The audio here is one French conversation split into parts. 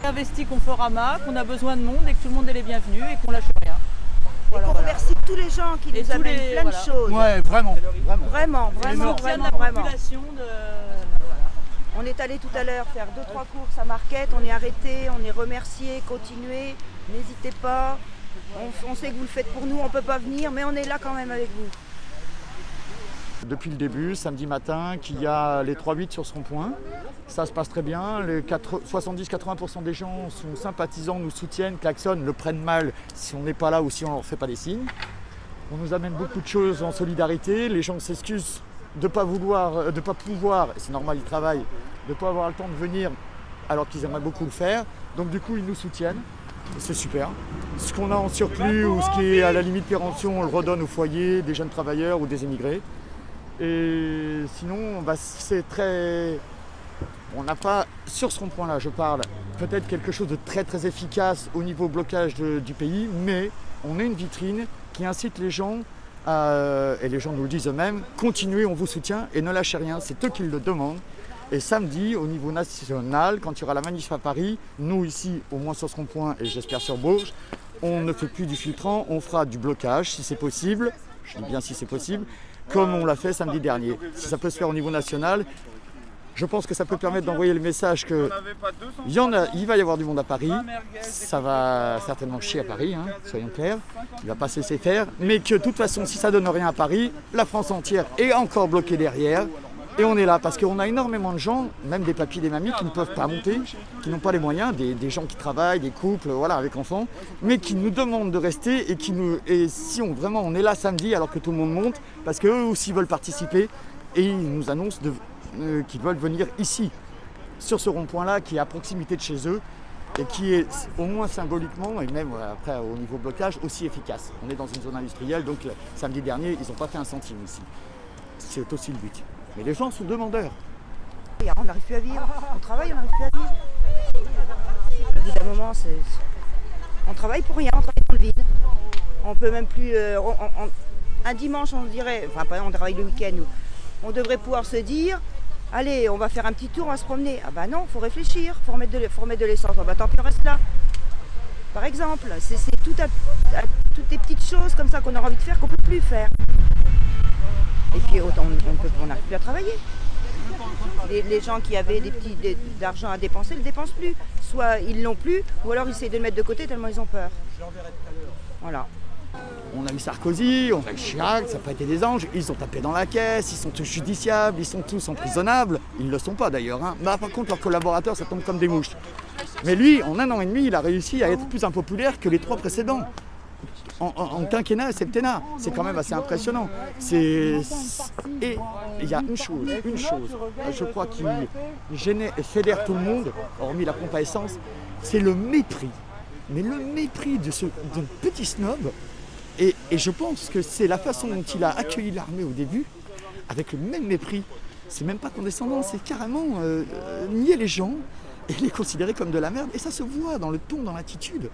investi Conforama, qu'on a besoin de monde et que tout le monde est les bienvenus et qu'on lâche rien. Et qu'on remercie tous les gens qui nous amènent plein de choses. Ouais, vraiment. Vraiment, La vraiment. population de... On est allé tout à l'heure faire 2-3 courses à Marquette, on est arrêté, on est remercié, continuez, n'hésitez pas. On sait que vous le faites pour nous, on ne peut pas venir, mais on est là quand même avec vous. Depuis le début, samedi matin, qu'il y a les 3-8 sur ce rond-point. Ça se passe très bien. Les 70-80% des gens sont sympathisants, nous soutiennent, klaxonnent, le prennent mal si on n'est pas là ou si on ne leur fait pas des signes. On nous amène beaucoup de choses en solidarité. Les gens s'excusent de ne pas pouvoir, et c'est normal, ils travaillent, de ne pas avoir le temps de venir alors qu'ils aimeraient beaucoup le faire. Donc du coup, ils nous soutiennent. C'est super. Ce qu'on a en surplus ou ce qui est à la limite péremption, on le redonne au foyer des jeunes travailleurs ou des émigrés. Et sinon, c'est très... On n'a pas, sur ce rond-point-là, je parle, peut-être quelque chose de très très efficace au niveau blocage du pays, mais on est une vitrine qui incite les gens, et les gens nous le disent eux-mêmes, continuez, on vous soutient et ne lâchez rien, c'est eux qui le demandent. Et samedi, au niveau national, quand il y aura la manif à Paris, nous ici, au moins sur ce rond-point et j'espère sur Bourges, on ne fait plus du filtrant, on fera du blocage si c'est possible, je dis bien si c'est possible, comme on l'a fait samedi dernier. Si ça peut se faire au niveau national, je pense que ça peut permettre d'envoyer le message que il va y avoir du monde à Paris, ça va certainement chier à Paris, hein, soyons clairs, il ne va pas se laisser faire, mais que de toute façon, si ça ne donne rien à Paris, la France entière est encore bloquée derrière. Et on est là parce qu'on a énormément de gens, même des papis, des mamies, qui ne peuvent pas monter, qui n'ont pas les moyens, des gens qui travaillent, des couples, voilà, avec enfants, mais qui nous demandent de rester et si vraiment on est là samedi alors que tout le monde monte, parce qu'eux aussi veulent participer et ils nous annoncent qu'ils veulent venir ici, sur ce rond-point-là qui est à proximité de chez eux et qui est au moins symboliquement et même après au niveau blocage aussi efficace. On est dans une zone industrielle, donc samedi dernier, ils n'ont pas fait un centime ici. C'est aussi le but. Mais les gens sont demandeurs. On n'arrive plus à vivre, on travaille, on n'arrive plus à vivre. Au bout d'un moment, on travaille pour rien, on travaille dans le vide. On peut même plus... un dimanche, on dirait... Enfin, on travaille le week-end. On devrait pouvoir se dire, allez, on va faire un petit tour, on va se promener. Ah bah non, il faut réfléchir, il faut remettre de l'essence. Ah bah tant pis, on reste là. Par exemple, c'est toutes les petites choses comme ça qu'on aura envie de faire qu'on ne peut plus faire. Et puis on n'arrive plus à travailler. Les gens qui avaient d'argent à dépenser ne le dépensent plus. Soit ils l'ont plus, ou alors ils essaient de le mettre de côté tellement ils ont peur. Voilà. On a eu Sarkozy, on a eu Chirac, ça n'a pas été des anges. Ils ont tapé dans la caisse, ils sont tous judiciables, ils sont tous emprisonnables. Ils ne le sont pas d'ailleurs. Hein. Mais par contre, leurs collaborateurs, ça tombe comme des mouches. Mais lui, en 1 an et demi, il a réussi à être plus impopulaire que les 3 précédents. En quinquennat et septennat, c'est quand même assez impressionnant. Et il y a une chose, je crois qui fédère tout le monde, hormis la pompe à essence, c'est le mépris. Mais le mépris de petit snob, et je pense que c'est la façon dont il a accueilli l'armée au début, avec le même mépris. C'est même pas condescendant, c'est carrément nier les gens et les considérer comme de la merde. Et ça se voit dans le ton, dans l'attitude.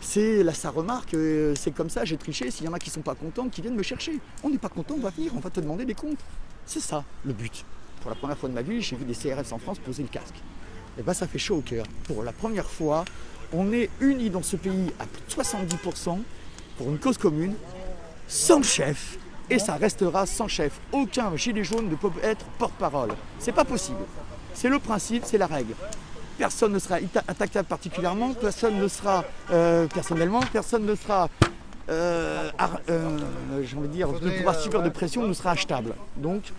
Ça remarque, c'est comme ça, j'ai triché, s'il y en a qui ne sont pas contents, qui viennent me chercher. On n'est pas content, on va venir, on va te demander des comptes. C'est ça le but. Pour la première fois de ma vie, j'ai vu des CRS en France poser le casque. Et ça fait chaud au cœur. Pour la première fois, on est unis dans ce pays à plus de 70% pour une cause commune, sans chef, et ça restera sans chef. Aucun gilet jaune ne peut être porte-parole. C'est pas possible. C'est le principe, c'est la règle. Personne ne sera attaquable particulièrement, personne ne sera personnellement, personne ne sera, j'ai envie de dire, de pouvoir subir de pression, ne sera achetable. Donc,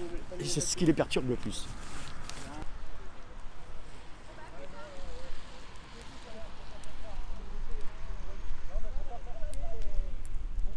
c'est ce qui les perturbe le plus.